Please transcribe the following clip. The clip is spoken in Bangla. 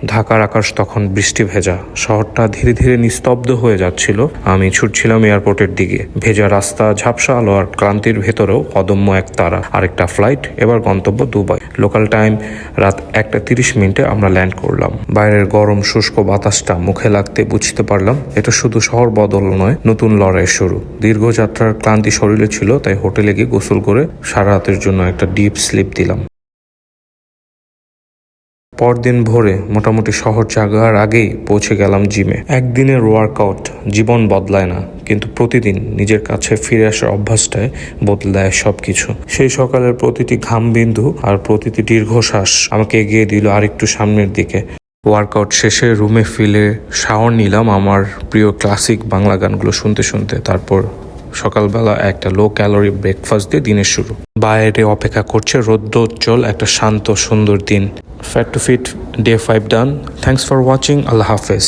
ঢাকার আকাশ তখন বৃষ্টি ভেজা, শহরটা ধীরে ধীরে নিস্তব্ধ হয়ে যাচ্ছিল। আমি ছুটছিলাম এয়ারপোর্টের দিকে, ভেজা রাস্তা, ঝাপসা আলো আর ক্লান্তির ভেতরেও অদম্য এক তারা। আরেকটা ফ্লাইট, এবার গন্তব্য দুবাই। লোকাল টাইম রাত 1:30 আমরা ল্যান্ড করলাম। বাইরের গরম শুষ্ক বাতাসটা মুখে লাগতে বুঝতে পারলাম এটা শুধু শহর বদল নয়, নতুন লড়াইয়ের শুরু। দীর্ঘ যাত্রার ক্লান্তি শরীরে ছিল, তাই হোটেলে গিয়ে গোসল করে সারা রাতের জন্য একটা ডিপ স্লিপ দিলাম। পরদিন ভোরে মোটামুটি শহর জাগার আগেই পৌঁছে গেলাম জিমে। একদিনের ওয়ার্কআউট জীবন বদলায় না, কিন্তু প্রতিদিন নিজের কাছে ফিরে আসার অভ্যাসটায় বদলায় সবকিছু। সেই সকালের প্রতিটি ঘামবিন্দু আর প্রতিটি দীর্ঘশ্বাস আমাকে এগিয়ে দিল আরেকটু সামনের দিকে। ওয়ার্কআউট শেষে রুমে ফিরে শাওয়ার নিলাম আমার প্রিয় ক্লাসিক বাংলা গানগুলো শুনতে শুনতে। তারপর সকালবেলা একটা লো ক্যালোরি ব্রেকফাস্ট দিয়ে দিনের শুরু। বাইরে অপেক্ষা করছে রৌদ্রোজ্জ্বল একটা শান্ত সুন্দর দিন। Fat to fit day 5 done. Thanks for watching. আল্লাহ হাফেজ।